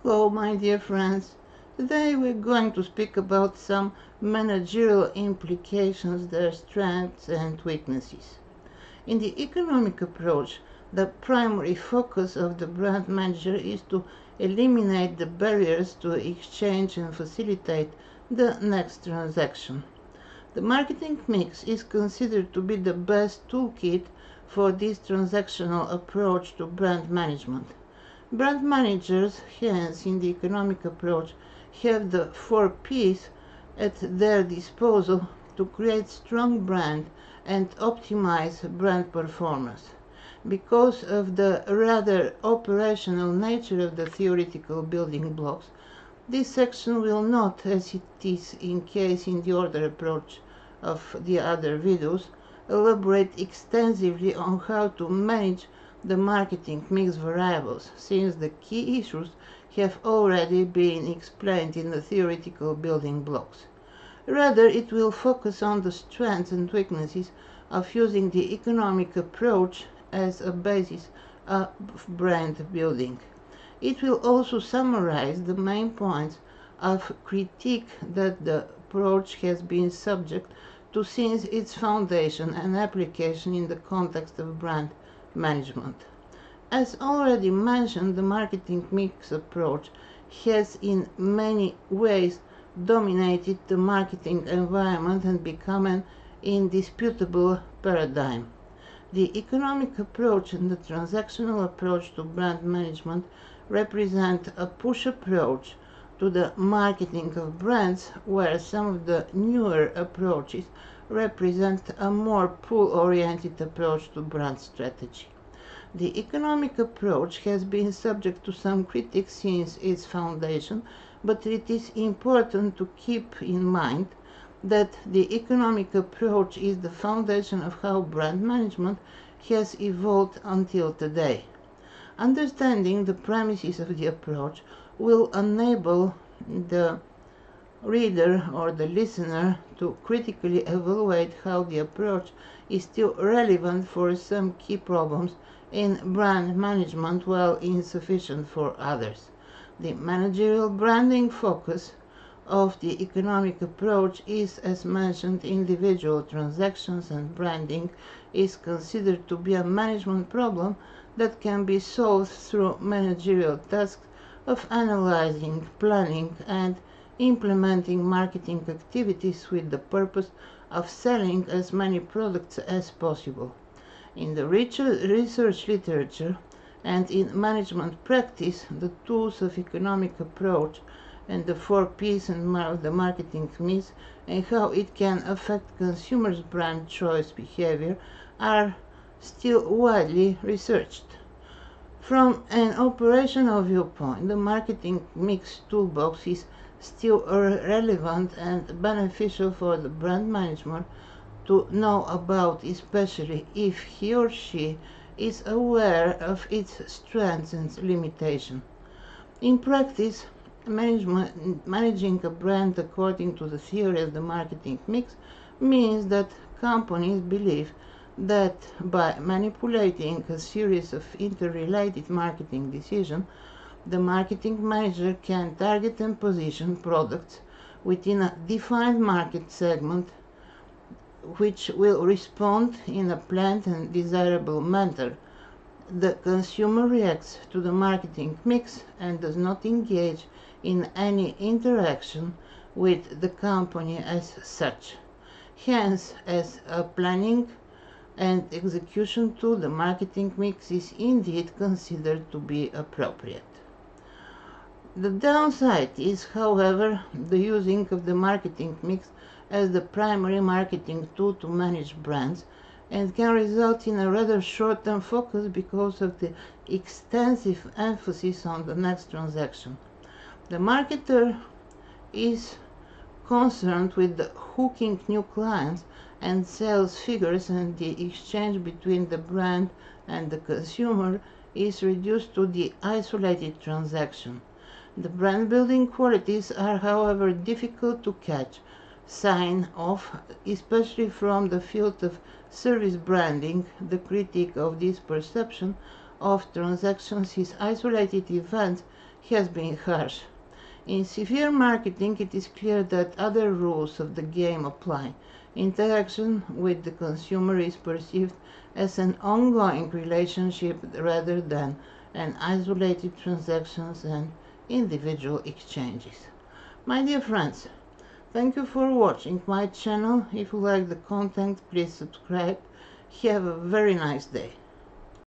Hello, my dear friends. Today we're going to speak about some managerial implications, their strengths and weaknesses. In the economic approach, the primary focus of the brand manager is to eliminate the barriers to exchange and facilitate the next transaction. The marketing mix is considered to be the best toolkit for this transactional approach to brand management. Brand managers, hence in the economic approach, have the 4Ps at their disposal to create strong brand and optimize brand performance. Because of the rather operational nature of the theoretical building blocks, this section will not, as it is in case in the order approach of the other videos, elaborate extensively on how to manage the marketing mix variables, since the key issues have already been explained in the theoretical building blocks. Rather, it will focus on the strengths and weaknesses of using the economic approach as a basis of brand building. It will also summarize the main points of critique that the approach has been subject to since its foundation and application in the context of brand management. As already mentioned, the marketing mix approach has in many ways dominated the marketing environment and become an indisputable paradigm. The economic approach and the transactional approach to brand management represent a push approach to the marketing of brands, where some of the newer approaches represent a more pull-oriented approach to brand strategy. The economic approach has been subject to some critics since its foundation, but it is important to keep in mind that the economic approach is the foundation of how brand management has evolved until today. Understanding the premises of the approach will enable the reader or the listener to critically evaluate how the approach is still relevant for some key problems in brand management while insufficient for others. The managerial branding focus of the economic approach is, as mentioned, individual transactions, and branding is considered to be a management problem that can be solved through managerial tasks of analyzing, planning, and implementing marketing activities with the purpose of selling as many products as possible. In the research literature and in management practice, the tools of economic approach and the 4Ps and the marketing mix and how it can affect consumers' brand choice behavior are still widely researched. From an operational viewpoint, the marketing mix toolbox is still relevant and beneficial for the brand manager to know about, especially if he or she is aware of its strengths and limitations. In practice, managing a brand according to the theory of the marketing mix means that companies believe that by manipulating a series of interrelated marketing decisions, the marketing manager can target and position products within a defined market segment which will respond in a planned and desirable manner. The consumer reacts to the marketing mix and does not engage in any interaction with the company as such. Hence, as a planning and execution tool, the marketing mix is indeed considered to be appropriate. The downside is, however, the using of the marketing mix as the primary marketing tool to manage brands, and can result in a rather short-term focus because of the extensive emphasis on the next transaction. The marketer is concerned with the hooking new clients and sales figures, and the exchange between the brand and the consumer is reduced to the isolated transaction. The brand building qualities are, however, difficult to catch sign of, especially from the field of service branding. The critique of this perception of transactions is isolated events has been harsh. In severe marketing, it is clear that other rules of the game apply. Interaction with the consumer is perceived as an ongoing relationship rather than an isolated transactions and individual exchanges. My dear friends, thank you for watching my channel. If you like the content, please subscribe. Have a very nice day.